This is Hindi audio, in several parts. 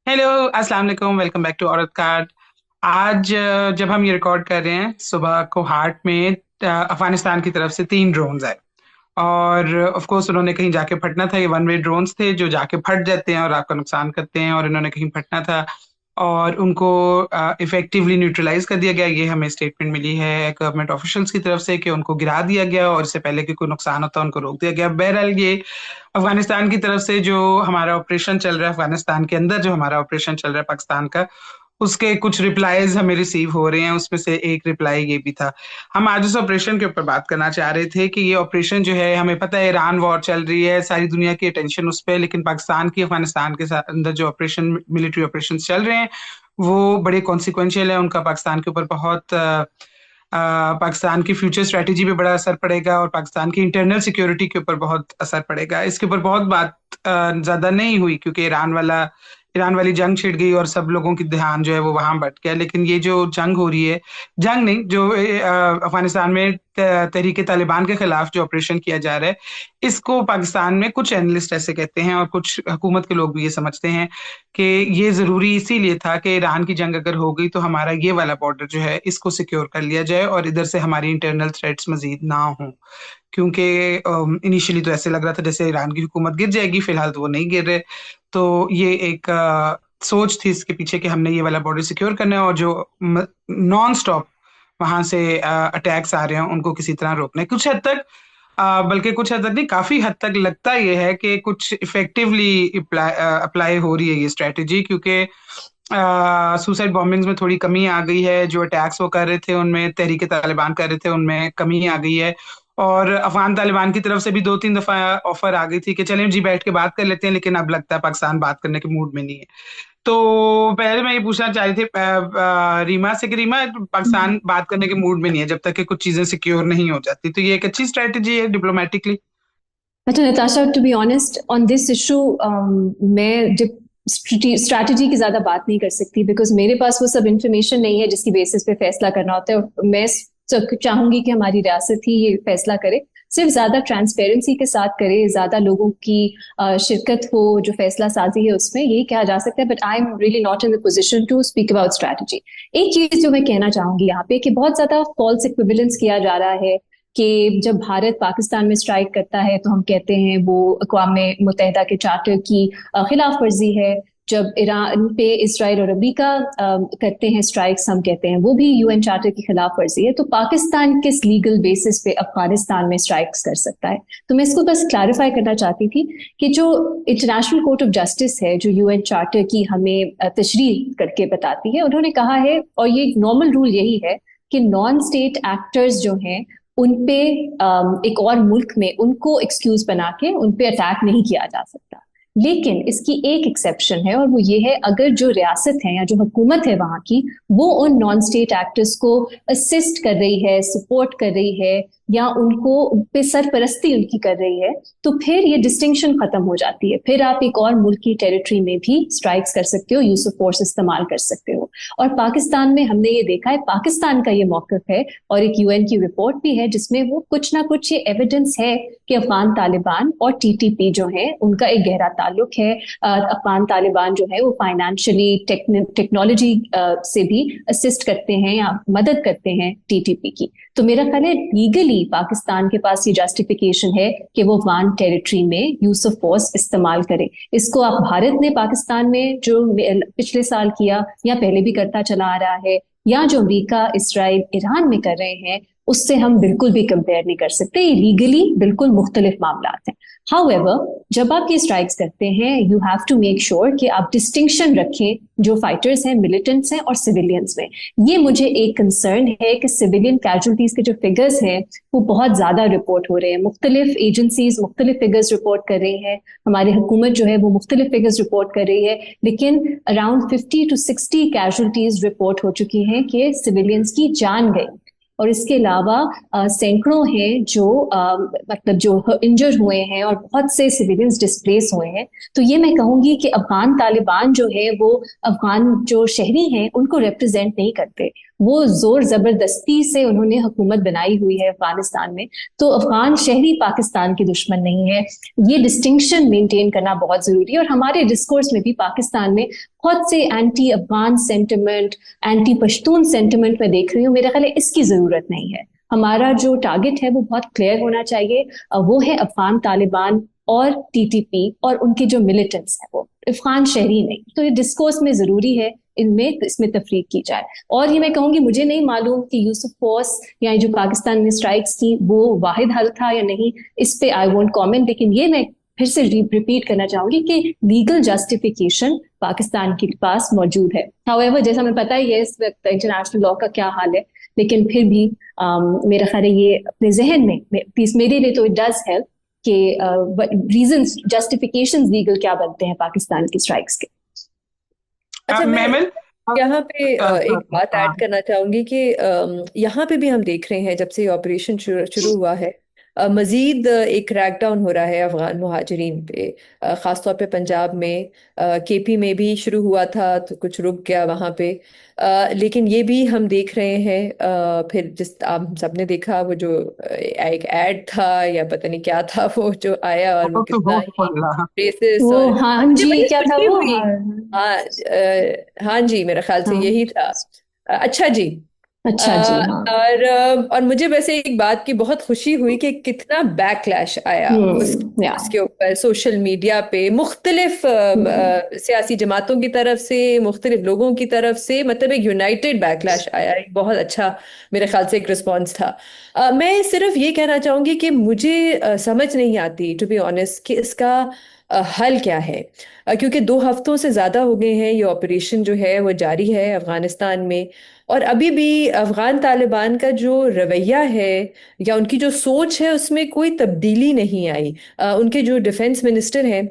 हेलो, अस्सलाम वालेकुम। वेलकम बैक टू औरत कार्ड। आज जब हम ये रिकॉर्ड कर रहे हैं, सुबह को हाट में अफगानिस्तान की तरफ से 3 ड्रोन्स आए। और ऑफ कोर्स उन्होंने कहीं जाके फटना था। ये वन वे ड्रोन्स थे जो जाके फट जाते हैं और आपका नुकसान करते हैं, और इन्होंने कहीं फटना था और उनको इफेक्टिवली न्यूट्रलाइज कर दिया गया। ये हमें स्टेटमेंट मिली है गवर्नमेंट ऑफिशियल्स की तरफ से कि उनको गिरा दिया गया और इससे पहले कि कोई नुकसान होता उनको रोक दिया गया। बहरहाल ये अफगानिस्तान की तरफ से जो हमारा ऑपरेशन चल रहा है, अफगानिस्तान के अंदर जो हमारा ऑपरेशन चल रहा है पाकिस्तान का, उसके कुछ रिप्लाईज हमें रिसीव हो रहे हैं। उसमें से एक रिप्लाई ये भी था। हम आज उस ऑपरेशन के ऊपर बात करना चाह रहे थे कि ये ऑपरेशन जो है, हमें पता है ईरान वॉर चल रही है, सारी दुनिया की अटेंशन उस पर, लेकिन पाकिस्तान की अफगानिस्तान के साथ अंदर जो ऑपरेशन, मिलिट्री ऑपरेशन चल रहे हैं, वो बड़े कॉन्सिक्वेंशियल है। उनका पाकिस्तान के ऊपर बहुत पाकिस्तान की फ्यूचर स्ट्रेटेजी पे बड़ा असर पड़ेगा और पाकिस्तान की इंटरनल सिक्योरिटी के ऊपर बहुत असर पड़ेगा। इसके ऊपर बहुत बात ज्यादा नहीं हुई क्योंकि ईरान वाली जंग छिड़ गई और सब लोगों की ध्यान जो है वो वहां भट गया। लेकिन ये जो जंग हो रही है, जंग नहीं, जो अफगानिस्तान में तहरीके तालिबान के खिलाफ जो ऑपरेशन किया जा रहा है, इसको पाकिस्तान में कुछ एनालिस्ट ऐसे कहते हैं और कुछ हुकूमत के लोग भी ये समझते हैं कि ये जरूरी इसीलिए था कि ईरान की जंग अगर हो गई तो हमारा ये वाला बॉर्डर जो है इसको सिक्योर कर लिया जाए और इधर से हमारी इंटरनल थ्रेट्स मजीद ना हो। क्योंकि इनिशियली तो ऐसे लग रहा था जैसे ईरान की हुकूमत गिर जाएगी, फिलहाल तो वो नहीं गिर रहे। तो ये एक सोच थी इसके पीछे कि हमने ये वाला बॉर्डर सिक्योर करना है और जो नॉन स्टॉप वहां से अटैक्स आ रहे हैं उनको किसी तरह रोकना है। कुछ हद तक बल्कि कुछ हद तक नहीं, काफी हद तक लगता ये है कि कुछ इफेक्टिवली अप्लाई हो रही है ये स्ट्रेटेजी, क्योंकि सुसाइड बॉम्बिंग्स में थोड़ी कमी आ गई है। जो अटैक्स वो कर रहे थे उनमें, तहरीके तालिबान कर रहे थे उनमें कमी आ गई है। और अफगान तालिबान की तरफ से भी 2-3 दफा ऑफर आ गई थी कि चलें जी बैठ के बात कर लेते हैं, लेकिन अब लगता है पाकिस्तान बात करने के मूड में नहीं है। तो पहले मैं ये पूछना चाह रही थी रीमा से कि रीमा, पाकिस्तान बात करने के मूड में नहीं है जब तक कि कुछ चीजें सिक्योर नहीं हो जाती, तो ये एक अच्छी स्ट्रेटेजी है डिप्लोमेटिकली? अच्छा Natasha, to be honest on this issue मैं स्ट्रैटेजी की ज्यादा बात नहीं कर सकती बिकॉज मेरे पास वो सब इंफॉर्मेशन नहीं है जिसकी बेसिस पे फैसला करना होता है। और मैं चाहूंगी कि हमारी रियासत ही ये फैसला करे, सिर्फ ज्यादा ट्रांसपेरेंसी के साथ करे, ज्यादा लोगों की शिरकत हो जो फैसला साजी है उसमें, यही कहा जा सकता है। But I am really not in the position to speak about strategy. एक चीज जो मैं कहना चाहूंगी यहाँ पे कि बहुत ज्यादा फॉल्स इक्विवेलेंस किया जा रहा है कि जब भारत पाकिस्तान में स्ट्राइक करता है तो हम कहते हैं वो अक़वाम मुत्तहिदा के चार्टर की खिलाफ वर्जी है। जब ईरान पे इसराइल और अमेरिका करते हैं स्ट्राइक्स, हम कहते हैं वो भी यूएन चार्टर की खिलाफ वर्जी है। तो पाकिस्तान किस लीगल बेसिस पे अफगानिस्तान में स्ट्राइक्स कर सकता है? तो मैं इसको बस क्लैरिफाई करना चाहती थी कि जो इंटरनेशनल कोर्ट ऑफ जस्टिस है, जो यूएन चार्टर की हमें तशरीह करके बताती है, उन्होंने कहा है, और ये नॉर्मल रूल यही है कि नॉन स्टेट एक्टर्स जो हैं उनपे एक और मुल्क में उनको एक्सक्यूज बना के उनपे अटैक नहीं किया जा सकता। लेकिन इसकी एक एक्सेप्शन है और वो ये है, अगर जो रियासत है या जो हुकूमत है वहां की, वो उन नॉन स्टेट एक्टर्स को असिस्ट कर रही है, सपोर्ट कर रही है, या उनको पे सरपरस्ती उनकी कर रही है, तो फिर ये डिस्टिंक्शन खत्म हो जाती है। फिर आप एक और मुल्क की टेरिटरी में भी स्ट्राइक्स कर सकते हो, यूज ऑफ फोर्स इस्तेमाल कर सकते हो। और पाकिस्तान में हमने ये देखा है, पाकिस्तान का ये मौकफ है और एक यूएन की रिपोर्ट भी है जिसमें वो कुछ ना कुछ ये एविडेंस है कि अफगान तालिबान और टीटीपी जो है उनका एक गहरा ताल्लुक है। अफगान तालिबान जो है वो फाइनेंशियली, टेक्नोलॉजी से भी असिस्ट करते हैं या मदद करते हैं टीटीपी की। तो मेरा ख्याल है लीगली पाकिस्तान के पास ये जस्टिफिकेशन है कि वो अफगान टेरिटरी में यूज ऑफ फोर्स इस्तेमाल करे। इसको आप भारत ने पाकिस्तान में जो पिछले साल किया या पहले भी करता चला आ रहा है, या जो अमेरिका, इसराइल, ईरान में कर रहे हैं, उससे हम बिल्कुल भी कंपेयर नहीं कर सकते। ये लीगली बिल्कुल मुख्तलिफ मामला हैं। हाउएवर, जब आप ये स्ट्राइक्स करते हैं, you have to make sure कि आप डिस्टिंक्शन रखें जो फाइटर्स हैं, मिलिटेंट्स हैं और सिविलियंस में। ये मुझे एक कंसर्न है कि सिविलियन कैजुअलिटीज के जो फिगर्स हैं वो बहुत ज्यादा रिपोर्ट हो रहे हैं। मुख्तलिफ एजेंसीज मुख्तलिफ फिगर्स रिपोर्ट कर रही हैं, हमारी हुकूमत जो है वो मुख्तलिफ फिगर्स रिपोर्ट कर रही है, लेकिन अराउंड 50 to 60 कैजुअलिटीज रिपोर्ट हो चुकी हैं कि सिविलियंस की जान गई। और इसके अलावा सैकड़ों हैं जो मतलब जो इंजर हुए हैं और बहुत से सिविलियंस डिस्प्लेस हुए हैं। तो ये मैं कहूंगी कि अफगान तालिबान जो है वो अफगान जो शहरी हैं उनको रिप्रेजेंट नहीं करते। वो जोर जबरदस्ती से उन्होंने हुकूमत बनाई हुई है अफगानिस्तान में। तो अफगान शहरी पाकिस्तान के दुश्मन नहीं है। ये डिस्टिंक्शन मेंटेन करना बहुत जरूरी है। और हमारे डिस्कोर्स में भी पाकिस्तान में बहुत से anti Afghan sentiment, anti Pashtun sentiment मैं देख रही हूँ। मेरा ख्याल है इसकी जरूरत नहीं है। हमारा जो टारगेट है वो बहुत क्लियर होना चाहिए। वो है अफगान तालिबान और टीटीपी और उनके जो मिलिटेंट्स हैं, वो अफगान शहरी नहीं। तो ये डिस्कोर्स में जरूरी है इनमें इसमें तफरीक की जाए। और ये मैं कहूंगी, मुझे नहीं मालूम कि यूसुफ फोर्स या जो पाकिस्तान ने स्ट्राइक्स की वो वाहिद हल था या नहीं, इस पे आई वोंट कमेंट। लेकिन ये मैं फिर से रिपीट करना चाहूंगी कि लीगल जस्टिफिकेशन पाकिस्तान के पास मौजूद है। हाउएवर, जैसा हमें पता ही है इस वक्त इंटरनेशनल लॉ का क्या हाल है, लेकिन फिर भी मेरा ख्याल है ये अपने जहन में, प्लीज मेरे लिए तो इट डज हेल्प कि रीजंस, जस्टिफिकेशंस लीगल क्या बनते हैं पाकिस्तान की स्ट्राइक्स के। अच्छा, मैं मैमल। यहाँ पे एक बात ऐड करना चाहूंगी कि यहाँ पे भी हम देख रहे हैं जब से ऑपरेशन शुरू हुआ है, मजीद एक क्रैकडाउन हो रहा है अफगान मुहाजिरीन पे, खासतौर पे पंजाब में, केपी में भी शुरू हुआ था तो कुछ रुक गया वहाँ पे। लेकिन ये भी हम देख रहे हैं, फिर जिस आप सबने देखा वो जो एक ऐड था या पता नहीं क्या था वो जो आया, और वो कितना ही रेसिस, वो और हाँ मुझे जी, बड़ी क्या था खुशी वो, हुई। हाँ हाँ, हाँ जी, मेरे ख्याल से हाँ, यही था। अच्छा जी। अच्छा जी, हाँ। और मुझे वैसे एक बात की बहुत खुशी हुई कि कितना बैकलैश आया या उसके ऊपर सोशल मीडिया पे, मुख्तलिफ सियासी जमातों की तरफ से, मुख्तलिफ लोगों की तरफ से, मतलब एक यूनाइटेड बैकलैश आया, एक बहुत अच्छा मेरे ख्याल से एक रिस्पॉन्स था। मैं सिर्फ ये कहना चाहूंगी कि मुझे समझ नहीं आती टू बी ऑनेस्ट कि इसका हल क्या है। क्योंकि 2 हफ्तों से ज्यादा हो गए हैं ये ऑपरेशन जो है वो जारी है अफगानिस्तान में, और अभी भी अफगान तालिबान का जो रवैया है या उनकी जो सोच है उसमें कोई तब्दीली नहीं आई। उनके जो डिफेंस मिनिस्टर हैं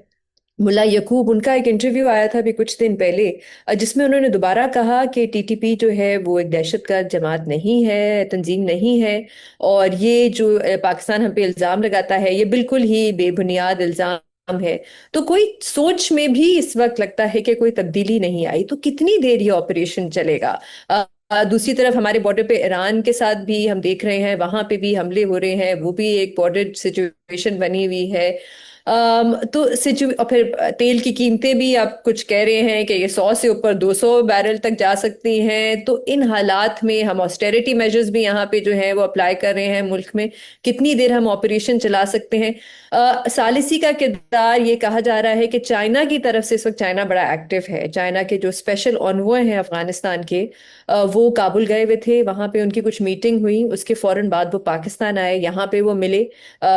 मुल्ला यकूब, उनका एक इंटरव्यू आया था अभी कुछ दिन पहले, जिसमें उन्होंने दोबारा कहा कि टीटीपी जो है वो एक दहशतगर्द जमात नहीं है, तंजीम नहीं है, और ये जो पाकिस्तान हम पे इल्जाम लगाता है ये बिल्कुल ही बेबुनियाद इल्जाम है। तो कोई सोच में भी इस वक्त लगता है कि कोई तब्दीली नहीं आई, तो कितनी देर ये ऑपरेशन चलेगा। दूसरी तरफ हमारे बॉर्डर पे ईरान के साथ भी हम देख रहे हैं, वहां पे भी हमले हो रहे हैं, वो भी एक बॉर्डर सिचुएशन बनी हुई है। तो और फिर तेल की कीमतें भी आप कुछ कह रहे हैं कि ये 100 से ऊपर 200 बैरल तक जा सकती हैं। तो इन हालात में हम ऑस्टेरिटी मेजर्स भी यहाँ पे जो है वो अप्लाई कर रहे हैं मुल्क में, कितनी देर हम ऑपरेशन चला सकते हैं। सालिसी का किरदार, ये कहा जा रहा है कि चाइना की तरफ से, इस वक्त चाइना बड़ा एक्टिव है, चाइना के जो स्पेशल ऑनवॉय हैं अफगानिस्तान के, वो काबुल गए हुए थे, वहां पे उनकी कुछ मीटिंग हुई, उसके फौरन बाद वो पाकिस्तान आए, यहाँ पे वो मिले,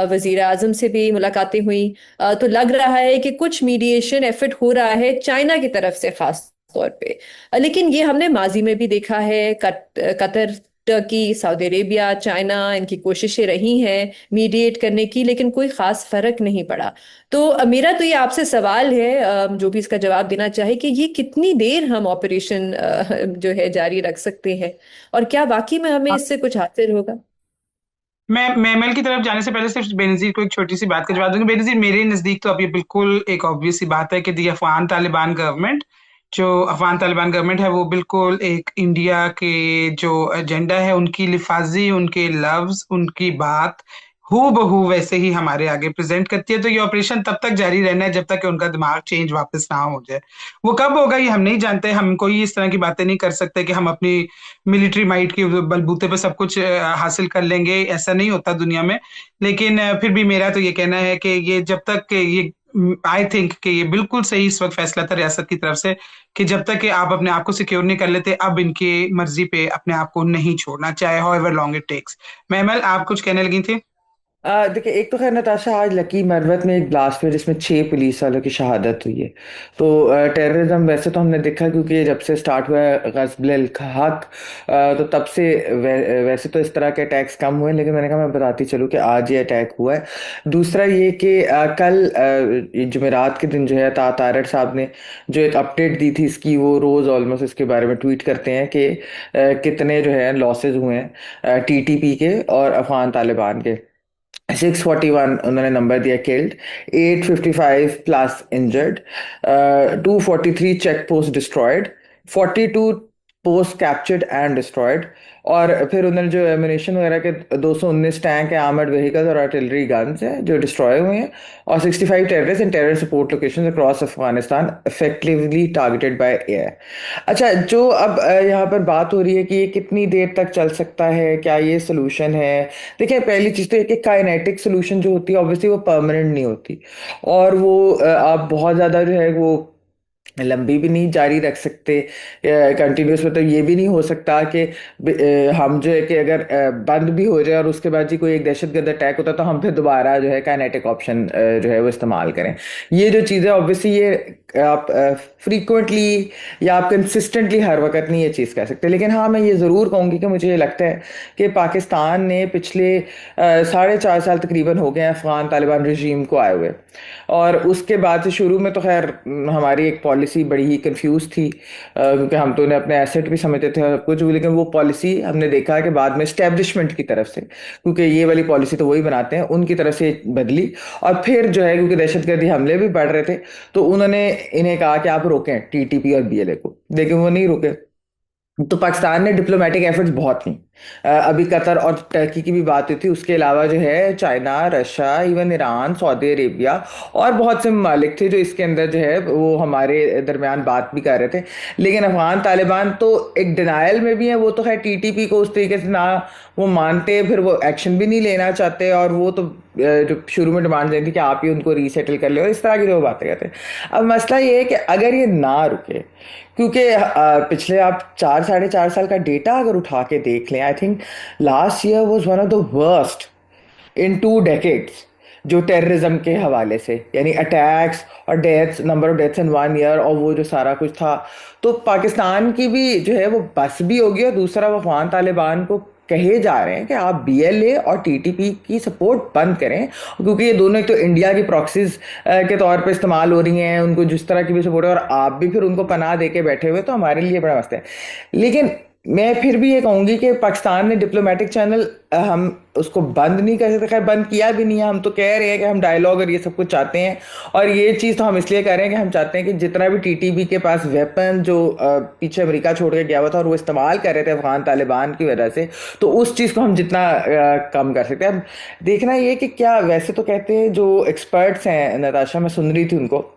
वजीर आजम से भी मुलाकातें हुई। तो लग रहा है कि कुछ मीडिएशन एफर्ट हो रहा है चाइना की तरफ से खास तौर पे। लेकिन ये हमने माजी में भी देखा है, Qatar, Turkey, Saudi Arabia, China, इनकी कोशिशें रही हैं मीडिएट करने की, लेकिन कोई खास फर्क नहीं पड़ा। तो मेरा तो ये आपसे सवाल है, जो भी इसका जवाब देना चाहे, कि ये कितनी देर हम ऑपरेशन जो है जारी रख सकते हैं, और क्या वाकई में हमें इससे कुछ हासिल होगा। मैं एमएल की तरफ जाने से पहले सिर्फ बेनजीर को एक छोटी सी बात का जवाब दूंगा। बेनजीर, मेरे नजदीक तो अब ये बिल्कुल एक ऑब्वियस सी बात है कि दी अफगान तालिबान गवर्नमेंट, जो अफगान तालिबान गवर्नमेंट है वो बिल्कुल एक इंडिया के जो एजेंडा है उनकी लिफाजी, उनके लफ्ज, उनकी बात हू बहू वैसे ही हमारे आगे प्रेजेंट करती है। तो ये ऑपरेशन तब तक जारी रहना है जब तक कि उनका दिमाग चेंज वापस ना हो जाए। वो कब होगा ये हम नहीं जानते, हम कोई इस तरह की बातें नहीं कर सकते कि हम अपनी मिलिट्री माइट के बलबूते पे सब कुछ हासिल कर लेंगे, ऐसा नहीं होता दुनिया में। लेकिन फिर भी मेरा तो ये कहना है कि ये जब तक कि ये आई थिंक कि ये बिल्कुल सही इस वक्त फैसला था रियासत की तरफ से कि जब तक कि आप अपने आप को सिक्योर नहीं कर लेते, अब इनके मर्जी पे अपने आप को नहीं छोड़ना, चाहे however long it takes. मैमल, आप कुछ कहने लगी थी? देखिए, एक तो खैर नताशा, आज लकी मरवत में एक ब्लास्ट हुआ जिसमें 6 पुलिस वालों की शहादत हुई है। तो टेररिज्म वैसे तो हमने देखा, क्योंकि जब से स्टार्ट हुआ है गज़ब हक, तो तब से वैसे तो इस तरह के अटैक्स कम हुए हैं, लेकिन मैंने कहा मैं बताती चलूँ कि आज ये अटैक हुआ है। दूसरा ये कि कल जुमेरात के दिन जो है तारड़ साहब ने जो एक अपडेट दी थी इसकी, वो रोज़ ऑलमोस्ट इसके बारे में ट्वीट करते हैं कि कितने जो है लॉसेज हुए हैं टीटीपी के और अफगान तालिबान के। 641 उन्होंने नंबर दिया killed, 855 plus injured, 243 check post destroyed, 42 post captured and destroyed. और फिर उन्होंने जो एमिनेशन वगैरह के 219 टैंक है, आर्मर्ड व्हीकल्स और आर्टिलरी गन्स हैं जो डिस्ट्रॉय हुए हैं, और 65 terrorist and terror support locations across Afghanistan effectively targeted by air. अच्छा, जो अब यहाँ पर बात हो रही है कि ये कितनी देर तक चल सकता है, क्या ये सोल्यूशन है? देखिए, पहली चीज़ तो ये कि काइनेटिक सोल्यूशन जो होती है ऑब्वियसली वो परमानेंट नहीं होती, और वो आप बहुत ज़्यादा जो है वो लंबी भी नहीं जारी रख सकते कंटिन्यूस। मतलब ये भी नहीं हो सकता कि हम जो है कि अगर बंद भी हो जाए और उसके बाद जी कोई एक दहशतगर्द अटैक होता तो हम फिर दोबारा जो है काइनेटिक ऑप्शन जो है वो इस्तेमाल करें। ये जो चीज़ें ऑब्वियसली ये आप फ्रीक्वेंटली या आप कंसिस्टेंटली हर वक्त नहीं ये चीज़ कह सकते। लेकिन हाँ, मैं ये ज़रूर कहूँगी कि मुझे ये लगता है कि पाकिस्तान ने पिछले 4.5 साल तकरीबन हो गए हैं अफ़गान तालिबान रजीम को आए हुए, और उसके बाद से शुरू में तो खैर हमारी एक पॉलिसी बड़ी ही कंफ्यूज थी, क्योंकि हम तो उन्हें अपने एसेट भी समझते थे और कुछ भी, लेकिन वो पॉलिसी हमने देखा कि बाद में इस्टेब्लिशमेंट की तरफ से, क्योंकि ये वाली पॉलिसी तो वही बनाते हैं, उनकी तरफ से बदली। और फिर जो है क्योंकि दहशतगर्दी हमले भी बढ़ रहे थे तो उन्होंने इन्हें कहा कि आप रोकें टीटीपी और बीएलए को, लेकिन वो नहीं रुके। तो पाकिस्तान ने डिप्लोमेटिक एफर्ट्स बहुत की। अभी कतर और टर्की की भी बात हुई थी, उसके अलावा जो है China, Russia, even Iran, Saudi Arabia और बहुत से ममालिक थे जो इसके अंदर जो है वो हमारे दरमियान बात भी कर रहे थे। लेकिन अफगान तालिबान तो एक डिनायल में भी है, वो तो है टीटीपी को उस तरीके से ना वो मानते, फिर वो एक्शन भी नहीं लेना चाहते, और वो तो जो शुरू में डिमांड देती थी कि आप ही उनको रीसेटल कर ले, और इस तरह की जो बातें करते हैं। अब मसला ये है कि अगर ये ना रुके, क्योंकि पिछले आप 4 साढ़े 4 साल का डेटा अगर उठा के देख लें, I think last year was one of the worst in 2 decades जो टेररिज्म के हवाले से, यानी अटैक्स और deaths, number of deaths in 1 year, और वो जो सारा कुछ था। तो पाकिस्तान की भी जो है वो बस भी होगी, और दूसरा वो अफगान तालिबान को कहे जा रहे हैं कि आप बीएलए और टीटीपी की सपोर्ट बंद करें, क्योंकि ये दोनों एक तो इंडिया की प्रॉक्सीज के तौर पे इस्तेमाल हो रही हैं, उनको जिस तरह की भी सपोर्ट है, और आप भी फिर उनको पनाह दे के बैठे हुए, तो हमारे लिए बड़ा मसला है। लेकिन मैं फिर भी ये कहूंगी कि पाकिस्तान ने डिप्लोमेटिक चैनल हम उसको बंद नहीं कर सकते, खैर बंद किया भी नहीं है। हम तो कह रहे हैं कि हम डायलॉग और ये सब कुछ चाहते हैं, और ये चीज़ तो हम इसलिए कर रहे हैं कि हम चाहते हैं कि जितना भी टीटीपी के पास वेपन जो पीछे अमेरिका छोड़ के गया हुआ था और वो इस्तेमाल कर रहे थे अफगान तालिबान की वजह से, तो उस चीज़ को हम जितना कम कर सकते हैं। अब देखना ये कि क्या, वैसे तो कहते हैं जो एक्सपर्ट्स हैं, नताशा मैं सुन रही थी उनको,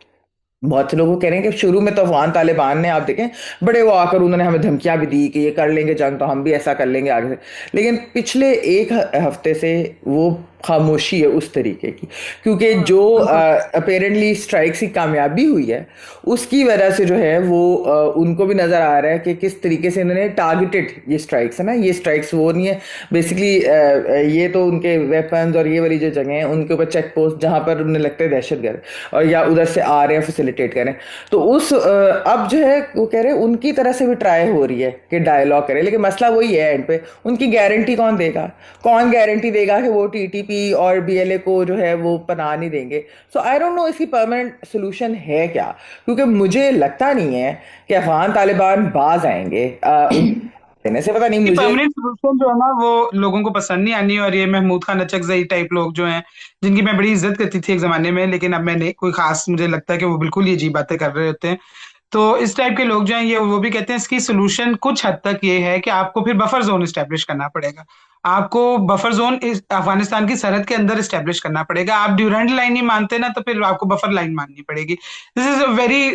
बहुत से लोग कह रहे हैं कि शुरू में तो अफगान तालिबान ने, आप देखें, बड़े वो आकर उन्होंने हमें धमकियां भी दी कि ये कर लेंगे जंग तो हम भी ऐसा कर लेंगे आगे से। लेकिन पिछले एक हफ्ते से वो खामोशी है उस तरीके की, क्योंकि जो बिल्कुल। अपेरेंटली स्ट्राइक्स की कामयाबी हुई है उसकी वजह से जो है वो उनको भी नज़र आ रहा है कि किस तरीके से इन्होंने टारगेटेड ये स्ट्राइक्स है ना, ये स्ट्राइक्स वो नहीं है बेसिकली, ये तो उनके वेपन्स और ये वाली जो जगह हैं उनके ऊपर चेक पोस्ट जहाँ पर उन्हें लगता है दहशतगर्द और या उधर से आ रहे हैं फैसिलिटेट करें, तो उस अब जो है वो कह रहे हैं उनकी तरह से भी ट्राई हो रही है कि डायलॉग करें। लेकिन मसला वही है, एंड पे उनकी गारंटी कौन देगा? कौन गारंटी देगा कि वो टीटीपी और बीएलए को जो है वो पनाह नहीं देंगे? सो आई डोंट नो इसकी परमानेंट सोल्यूशन है क्या, क्योंकि मुझे लगता नहीं है कि अफगान तालिबान बाज आएंगे देने से, पता नहीं कि मुझे। परमानेंट सोल्यूशन जो है ना वो लोगों को पसंद नहीं आनी। और ये महमूद खान अचकजई टाइप लोग जो हैं, जिनकी मैं बड़ी इज्जत करती थी एक जमाने में, लेकिन अब मैंने कोई खास, मुझे लगता है कि वो बिल्कुल ये अजीब बातें कर रहे होते हैं। तो इस टाइप के लोग जो हैं ये वो भी कहते हैं इसकी सोल्यूशन कुछ हद तक ये है कि आपको फिर बफर जोन इस्टेब्लिश करना पड़ेगा। आपको बफर जोन इस अफगानिस्तान की सरहद के अंदर इस्टेब्लिश करना पड़ेगा। आप ड्यूरेंट लाइन नहीं मानते ना, तो फिर आपको बफर लाइन माननी पड़ेगी। This is a very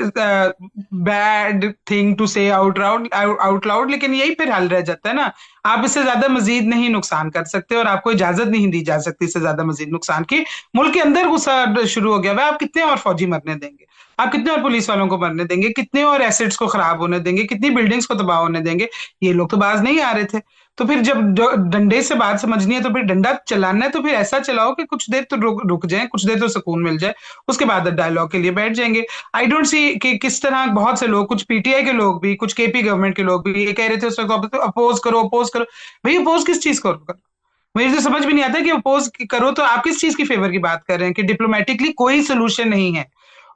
bad thing to say out loud, लेकिन यही फिर हल रह जाता है ना। आप इससे ज्यादा मजीद नहीं नुकसान कर सकते, और आपको इजाजत नहीं दी जा सकती इससे ज्यादा मजीद नुकसान की। मुल्क के अंदर गुस्सा शुरू हो गया हुआ है। आप कितने और फौजी मरने देंगे? आप कितने और पुलिस वालों को मरने देंगे? कितने और एसेट्स को खराब होने देंगे? कितनी बिल्डिंग्स को तबाह होने देंगे? ये लोग तो बाज नहीं आ रहे थे। तो फिर जब डंडे से बात समझनी है तो फिर डंडा चलाना है, तो फिर ऐसा चलाओ कि कुछ देर तो रुक जाए, कुछ देर तो सुकून मिल जाए, उसके बाद डायलॉग के लिए बैठ जाएंगे। आई डोंट सी कि किस तरह बहुत से लोग, कुछ पीटीआई के लोग भी, कुछ केपी गवर्नमेंट के लोग भी ये कह रहे थे उस वक्त अपोज करो, अपोज करो। भाई अपोज किस चीज को करो? मुझे तो समझ भी नहीं आता कि अपोज करो तो आप किस चीज की फेवर की बात कर रहे हैं कि डिप्लोमेटिकली कोई सोल्यूशन नहीं है।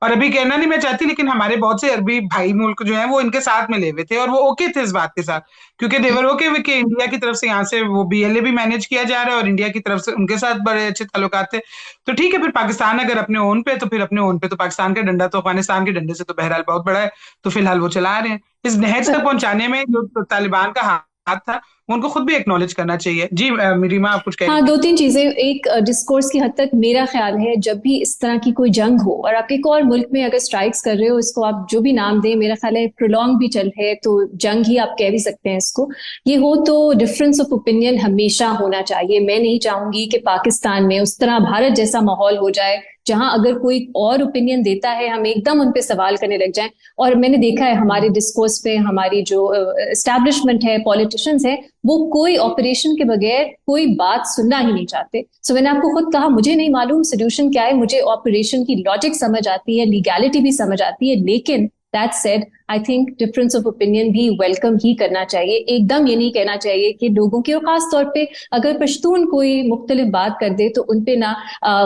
और अभी कहना नहीं मैं चाहती, लेकिन हमारे बहुत से अरबी भाई मुल्क जो हैं वो इनके साथ में ले हुए थे और वो ओके थे इस बात के साथ, क्योंकि देवर ओके कि इंडिया की तरफ से यहाँ से वो बीएलए भी मैनेज किया जा रहा है और इंडिया की तरफ से उनके साथ बड़े अच्छे ताल्लुकात थे। तो ठीक है, फिर पाकिस्तान अगर अपने ओन पे तो फिर अपने ओन पे, तो पाकिस्तान का डंडा तो अफगानिस्तान के डंडे से तो बहरहाल बहुत बड़ा है, तो फिलहाल वो चला रहे हैं। इस नहज तक पहुंचाने में जो तालिबान का हाथ था वो उनको खुद भी एक्नॉलेज करना चाहिए। जी रीमा, आप कुछ कह रही हाँ, दो तीन चीजें। एक, डिस्कोर्स की हद तक मेरा ख्याल है जब भी इस तरह की कोई जंग हो और आप एक और मुल्क में अगर स्ट्राइक्स कर रहे हो, इसको आप जो भी नाम दें, मेरा ख्याल है प्रोलॉन्ग भी चल है तो जंग ही आप कह भी सकते हैं इसको, ये हो तो डिफरेंस ऑफ ओपिनियन हमेशा होना चाहिए। मैं नहीं चाहूंगी कि पाकिस्तान में उस तरह भारत जैसा माहौल हो जाए जहां अगर कोई और ओपिनियन देता है हम एकदम उन पे सवाल करने लग जाएं। और मैंने देखा है हमारे डिस्कोर्स पे हमारी जो एस्टैब्लिशमेंट है, पॉलिटिशियंस है, वो कोई ऑपरेशन के बगैर कोई बात सुनना ही नहीं चाहते। सो मैंने आपको खुद कहा मुझे नहीं मालूम सोल्यूशन क्या है, मुझे ऑपरेशन की लॉजिक समझ आती है, लीगैलिटी भी समझ आती है, लेकिन that said I think difference of opinion भी वेलकम ही करना चाहिए। एकदम ये नहीं कहना चाहिए कि लोगों की, और खास तौर पे अगर पश्तून कोई मुख्तलिफ बात कर दे तो उनपे ना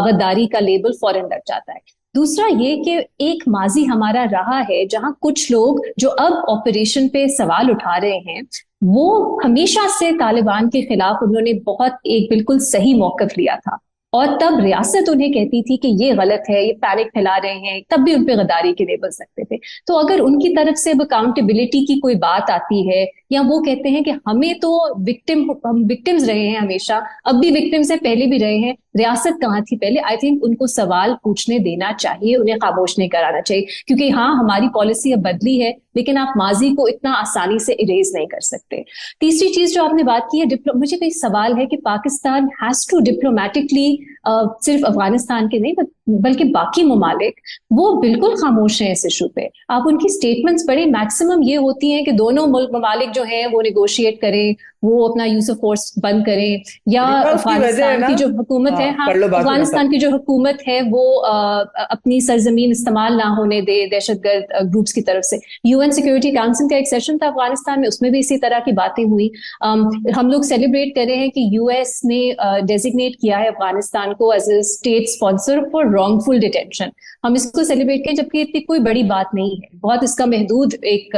गद्दारी का लेबल फौरन लग जाता है। दूसरा ये कि एक माजी हमारा रहा है जहां कुछ लोग जो अब ऑपरेशन पे सवाल उठा रहे हैं वो हमेशा से तालिबान के खिलाफ उन्होंने बहुत एक बिल्कुल सही मौकफ लिया था, और तब रियासत उन्हें कहती थी कि ये गलत है, ये पैनिक फैला रहे हैं, तब भी उनपे गद्दारी के लेबल सकते थे। तो अगर उनकी तरफ से अब अकाउंटेबिलिटी की कोई बात आती है या वो कहते हैं कि हमें तो हम विक्टिम्स रहे हैं हमेशा, अब भी विक्टिम्स है, पहले भी रहे हैं, रियासत कहाँ थी पहले, आई थिंक उनको सवाल पूछने देना चाहिए, उन्हें खामोश नहीं कराना चाहिए। क्योंकि हाँ, हमारी पॉलिसी अब बदली है लेकिन आप माजी को इतना आसानी से इरेज नहीं कर सकते। तीसरी चीज जो आपने बात की है, मुझे कोई सवाल है कि पाकिस्तान हैज टू डिप्लोमेटिकली, सिर्फ अफगानिस्तान के नहीं बल्कि बाकी ममालिक, वो बिल्कुल खामोश हैं इस इशू पे। आप उनकी स्टेटमेंट्स पढ़े, मैक्सिमम ये होती हैं कि दोनों ममालिक जो हैं वो नेगोशिएट करें, वो अपना यूज ऑफ फोर्स बंद करें, या अफगानिस्तान की जो हुकूमत है, हाँ, अफगानिस्तान की जो हुकूमत है वो अपनी सरजमीन इस्तेमाल ना होने दे दहशतगर्द ग्रुप्स की तरफ से। यूएन सिक्योरिटी काउंसिल का एक सेशन था अफगानिस्तान में, उसमें भी इसी तरह की बातें हुई। हम लोग सेलिब्रेट कर रहे हैं कि यूएस ने डेजिग्नेट किया है अफगानिस्तान को as a state sponsor for wrongful detention. हम इसको सेलिब्रेट करें जबकि इतनी कोई बड़ी बात नहीं है, बहुत इसका महदूद एक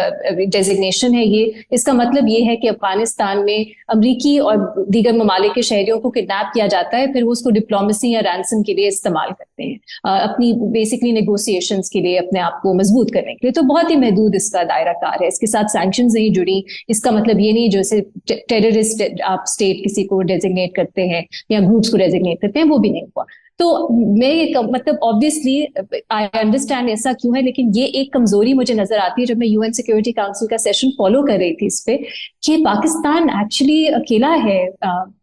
डेजिग्नेशन है ये। इसका मतलब ये है कि अफगानिस्तान में अमरीकी और दीगर ममालिक के शहरियों को किडनैप किया जाता है, फिर वो उसको डिप्लोमेसी या रैंसम के लिए इस्तेमाल करते हैं, अपनी बेसिकली नेगोशिएशंस के लिए, अपने आप को मजबूत करने के लिए। तो बहुत ही महदूद इसका दायरा कार है, इसके साथ सैंक्शंस नहीं जुड़ी। इसका मतलब ये नहीं जैसे टेररिस्ट आप स्टेट किसी को डेजिग्नेट करते हैं या ग्रुप्स को डेजिग्नेट करते हैं, वो भी नहीं हुआ। तो मैं ये मतलब ऑब्वियसली आई अंडरस्टैंड ऐसा क्यों है, लेकिन ये एक कमजोरी मुझे नजर आती है जब मैं यूएन सिक्योरिटी काउंसिल का सेशन फॉलो कर रही थी इस पे, कि पाकिस्तान एक्चुअली अकेला है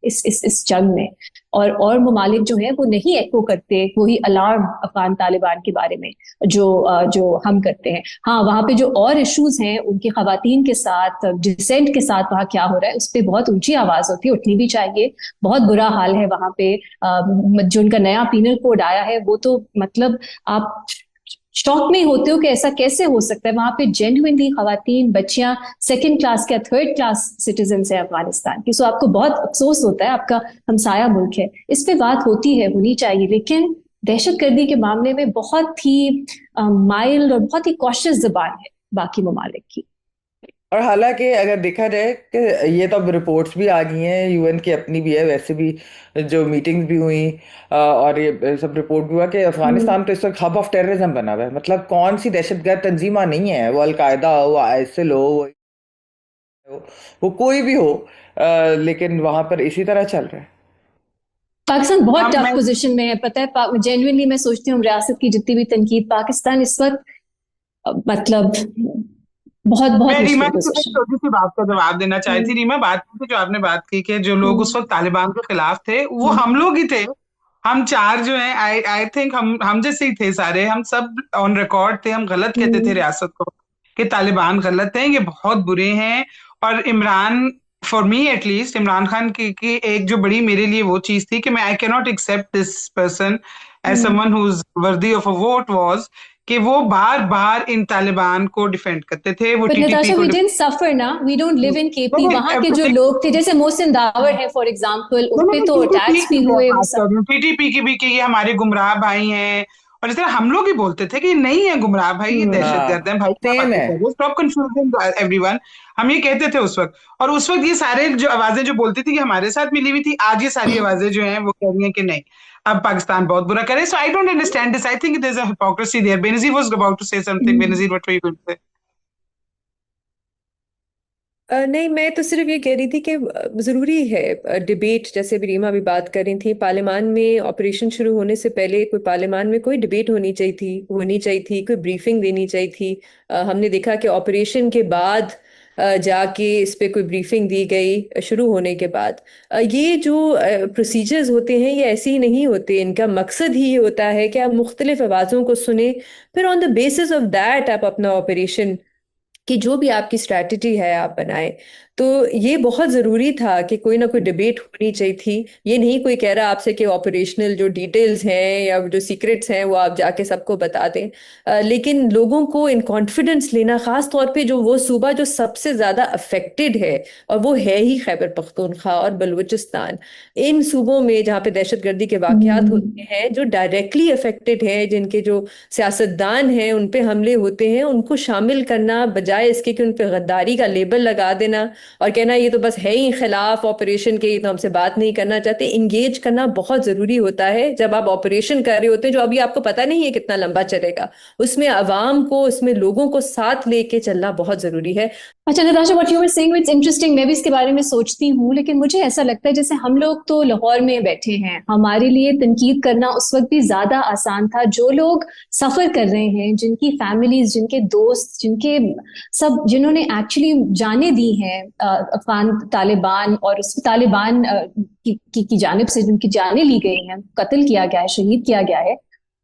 इस जंग में, और ममालिक जो है वो नहीं एको करते वही अलार्म अफगान तालिबान के बारे में जो हम करते हैं। हाँ, वहां पे जो और इश्यूज हैं उनकी खवातीन के साथ, डिसेंट के साथ वहाँ क्या हो रहा है उस पर बहुत ऊंची आवाज होती है, उठनी भी चाहिए। बहुत बुरा हाल है वहां पे। जो उनका नया पीनल कोड आया है वो तो मतलब आप शौक में होते हो कि ऐसा कैसे हो सकता है। वहां पे जेन्युइनली खवातीन, बच्चियां सेकंड क्लास या थर्ड क्लास सिटीजन है अफगानिस्तान की। सो आपको बहुत अफसोस होता है, आपका हमसाया मुल्क है, इस पे बात होती है, होनी चाहिए। लेकिन दहशतगर्दी के मामले में बहुत ही माइल्ड और बहुत ही कॉशियस जुबान है बाकी ममालिक की। और हालांकि अगर देखा जाए कि ये तो अब रिपोर्ट्स भी आ गई हैं, यूएन की अपनी भी है, वैसे भी जो मीटिंग्स भी हुई और ये सब रिपोर्ट भी हुआ कि अफगानिस्तान तो इस वक्त हब ऑफ टेररिज्म बना हुआ है। मतलब कौन सी दहशतगर्द तंजीमा नहीं है, वो अलकायदा हो, वो आईएसआईएल हो, वो कोई भी हो, लेकिन वहां पर इसी तरह चल रहा है। पाकिस्तान बहुत टफ पोजीशन में है, पता है। जेन्युइनली मैं सोचती हूँ रियासत की जितनी भी तनकीद, पाकिस्तान इस वक्त मतलब बहुत मैं रीमा मुश्किल की पोजीशन। छोटी सी बात का जवाब देना चाहती थी। रीमा, बात की जो आपने बात की कि जो लोग उस वक्त तालिबान के खिलाफ थे वो हम लोग ही थे। हम चार जो हैं, आई थिंक हम जैसे ही थे सारे, हम सब ऑन रिकॉर्ड थे, हम गलत कहते थे रियासत को कि तालिबान गलत हैं, ये बहुत बुरे हैं। और Imran, for me at least, Imran Khan की एक जो बड़ी मेरे लिए वो चीज थी कि मैं I can not accept this person as someone who is worthy of a vote, was कि वो बार बार इन तालिबान को डिफेंड करते थे। वो टीटीपी को we didn't suffer ना, we don't live in KP। वहां के जो लोग थे जैसे मोहसिन दावर है फॉर एग्जांपल, उन पे तो अटैक्स भी हुए। टीटीपी की भी कि ये हमारे गुमराह भाई हैं और इस तरह हम लोग ही बोलते थे कि नहीं है गुमराह भाई, ये दहशतगर्द है भाई, क्या सेम बातें है। कर रहे हो, स्टॉप कंफ्यूजिंग एवरीवन। हम ये कहते थे उस वक्त, और उस वक्त ये सारे जो आवाजें जो बोलती थी कि हमारे साथ मिली हुई थी, आज ये सारी आवाजें जो हैं वो कह रही हैं कि नहीं, अब पाकिस्तान बहुत बुरा करे। So I don't understand this, I think there is a hypocrisy there. Benazir was about to say something. Benazir, what were you going to say? नहीं, मैं तो सिर्फ ये कह रही थी कि ज़रूरी है डिबेट, जैसे भी रीमा भी बात कर रही थी, पार्लियामान में ऑपरेशन शुरू होने से पहले कोई पार्लियामान में कोई डिबेट होनी चाहिए थी, कोई ब्रीफिंग देनी चाहिए थी। हमने देखा कि ऑपरेशन के बाद जाके इस पे कोई ब्रीफिंग दी गई शुरू होने के बाद। ये जो प्रोसीजर्स होते हैं ये ऐसे ही नहीं होते, इनका मकसद ही ये होता है कि आप मुख्तलिफ आवाज़ों को सुने, फिर on the basis of that आप अपना ऑपरेशन कि जो भी आपकी स्ट्रैटेजी है आप बनाएं। तो ये बहुत ज़रूरी था कि कोई ना कोई डिबेट होनी चाहिए थी। ये नहीं कोई कह रहा आपसे कि ऑपरेशनल जो डिटेल्स हैं या जो सीक्रेट्स हैं वो आप जाके सबको बता दें। लेकिन लोगों को इन कॉन्फिडेंस लेना, ख़ास तौर पे जो वो सूबा जो सबसे ज़्यादा अफेक्टेड है, और वो है ही खैबर पख्तूनख्वा और बलूचिस्तान। इन सूबों में जहाँ पे दहशतगर्दी के वाक़यात होते हैं, जो डायरेक्टली अफेक्टेड है, जिनके जो सियासतदान हैं उन पे हमले होते हैं, उनको शामिल करना बजाय इसके कि उन पे गद्दारी का लेबल लगा देना और कहना ये तो बस है ही खिलाफ ऑपरेशन के, ये तो हमसे बात नहीं करना चाहते। इंगेज करना बहुत जरूरी होता है जब आप ऑपरेशन कर रहे होते हैं, जो अभी आपको पता नहीं है कितना लंबा चलेगा। उसमें अवाम को, उसमें लोगों को साथ लेके चलना बहुत जरूरी है। अच्छा Natasha, what you were saying it's interesting. मैं भी इसके बारे में सोचती हूँ, लेकिन मुझे ऐसा लगता है जैसे हम लोग तो लाहौर में बैठे हैं, हमारे लिए तनकीद करना उस वक्त भी ज्यादा आसान था। जो लोग सफर कर रहे हैं, जिनकी फैमिलीज, जिनके दोस्त, जिनके सब, जिन्होंने एक्चुअली जाने दी हैं अफगान तालिबान और उस तालिबान की जानिब से जिनकी जानें ली गई हैं, कत्ल किया गया है, शहीद किया गया है,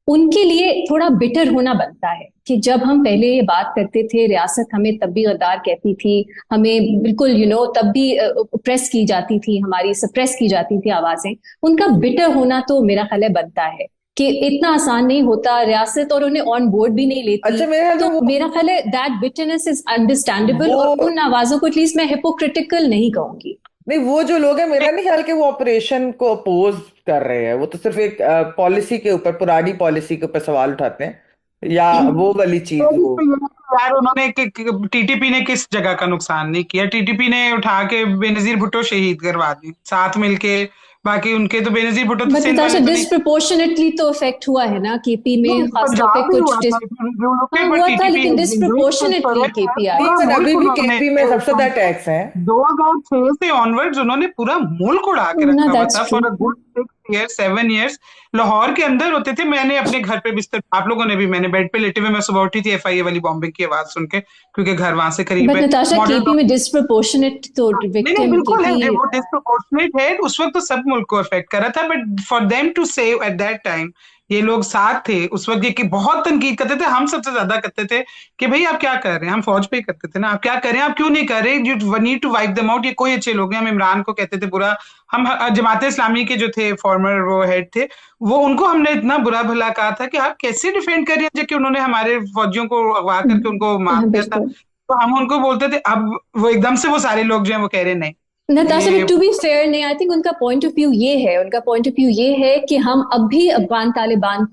उनके लिए थोड़ा बिटर होना बनता है कि जब हम पहले ये बात करते थे, रियासत हमें तब भी गद्दार कहती थी, हमें बिल्कुल तब भी प्रेस की जाती थी, हमारी सप्रेस की जाती थी आवाजें। उनका बिटर होना तो मेरा ख्याल है बनता है कि इतना आसान नहीं होता, रियासत और उन्हें ऑन बोर्ड भी नहीं लेती। अच्छा, मेरे ख्याल में तो मेरा ख्याल है दैट बिटरनेस इज अंडरस्टैंडेबल, और उन आवाजों को एटलीस्ट मैं हिपोक्रिटिकल नहीं कहूंगी। नहीं, वो जो लोग हैं, मेरा नहीं ख्याल कि वो ऑपरेशन को अपोज कर रहे हैं। वो तो सिर्फ एक पॉलिसी के ऊपर, पुरानी पॉलिसी के ऊपर सवाल उठाते हैं, या वो वाली चीज वो। यार उन्होंने टीटीपी ने किस जगह का नुकसान नहीं किया? टीटीपी ने उठा के बेनजीर भुट्टो शहीद करवा दी साथ मिलके। बाकी उनके तो बेनजीर भुट्टो तो सिंध वाले तो नहीं। डिस्प्रोपोर्शनेटली तो इफेक्ट हुआ है ना केपी में, खासतौर पे पंजाब में हुआ कुछ था, हाँ हुआ था, लेकिन डिस्प्रोपोर्शनेटली केपी आई नहीं, थी। पर अभी भी केपी में सबसे ज्यादा टैक्स है। 2006 से ऑनवर्ड्स उन्होंने पूरा मुल्क उड़ा के ना रखा हुआ दैट्स था true. For a good 7 years। Lahore के अंदर होते थे। मैंने अपने घर पे बिस्तर, आप लोगों ने भी, मैंने बेड पे लेटे हुए मैं सुबह उठी थी एफआईए वाली बॉम्बिंग की आवाज सुन के, क्योंकि घर वहां से करीब बट है। नताशा केपी में डिस्प्रोपोर्शनेट तो नहीं नहीं, विक्टिम बिल्कुल है, केपी। वो डिस्प्रोपोर्शनेट है। उस वक्त तो सब मुल्क को अफेक्ट कर रहा था, but for them to save at that time, ये लोग साथ थे उस वक्त। ये कि बहुत तनकीद करते थे, हम सबसे ज्यादा करते थे कि भाई आप क्या कर रहे हैं। हम फौज पे ही करते थे ना, आप क्या कर रहे हैं, आप क्यों नहीं कर रहे, you need to wipe them out. ये कोई अच्छे लोग हैं। हम इमरान को कहते थे बुरा, हम जमात इस्लामी के जो थे फॉर्मर वो हेड थे, वो उनको हमने इतना बुरा भला कहा था कि आप कैसे डिफेंड कर रही हैं, जबकि उन्होंने हमारे फौजियों को अगवा करके उनको मार दिया था। बिल्कुल। तो हम उनको बोलते थे। अब वो एकदम से वो सारे लोग जो हैं वो कह रहे नहीं, नताशा, ये बट टू बी फेयर, नहीं, आई थिंक उनका पॉइंट ऑफ व्यू ये है, उनका पॉइंट ऑफ व्यू ये है कि हम अब भी अफगान तालिबान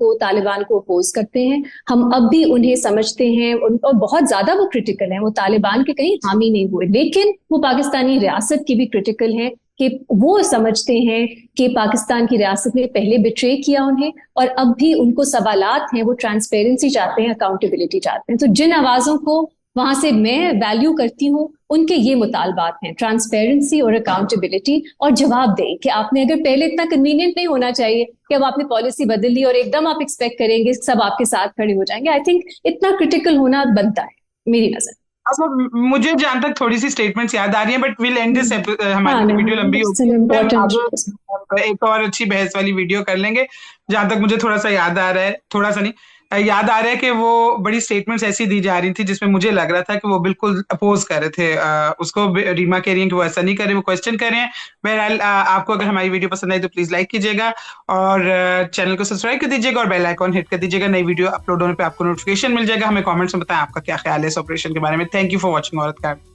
को अपोज करते हैं, हम अब भी उन्हें समझते हैं, और बहुत ज्यादा वो क्रिटिकल हैं। वो तालिबान के कहीं हामी नहीं हुए, लेकिन वो पाकिस्तानी रियासत की भी क्रिटिकल हैं कि वो समझते हैं कि पाकिस्तान की रियासत ने पहले बिट्रे किया उन्हें, और अब भी उनको सवालात हैं, वो ट्रांसपेरेंसी चाहते हैं, अकाउंटेबिलिटी चाहते हैं। तो जिन आवाजों को वहां से मैं वैल्यू करती हूँ, उनके ये मुतालबात हैं, ट्रांसपेरेंसी और अकाउंटेबिलिटी, और जवाब दें कि आपने अगर पहले इतना कन्वीनियंट नहीं होना चाहिए कि अब आपने पॉलिसी बदल ली और एकदम आप एक्सपेक्ट करेंगे सब आपके साथ खड़े हो जाएंगे। आई थिंक इतना क्रिटिकल होना बनता है मेरी नजर। अच्छा, मुझे जहां तक थोड़ी सी स्टेटमेंट्स याद आ रही हैं, बट विल एंड दिस, हमारी वीडियो लंबी होगी, आगे एक और अच्छी बहस वाली वीडियो कर लेंगे। जहां तक मुझे थोड़ा सा याद आ रहा है, थोड़ा सा नहीं याद आ रहा है कि वो बड़ी स्टेटमेंट्स ऐसी दी जा रही थी जिसमें मुझे लग रहा था कि वो बिल्कुल अपोज कर रहे थे उसको। रीमा कह रही है कि वो ऐसा नहीं कर रहे, वो क्वेश्चन कर रहे हैं। बहरहाल आपको अगर हमारी वीडियो पसंद आई तो प्लीज लाइक कीजिएगा और चैनल को सब्सक्राइब कर दीजिएगा और बेल आइकॉन हिट कर दीजिएगा। नई वीडियो अपलोड होने पे आपको नोटिफिकेशन मिल जाएगा। हमें कमेंट्स में बताएं आपका क्या ख्याल है इस ऑपरेशन के बारे में। थैंक यू फॉर वॉचिंग औरत कार्ड।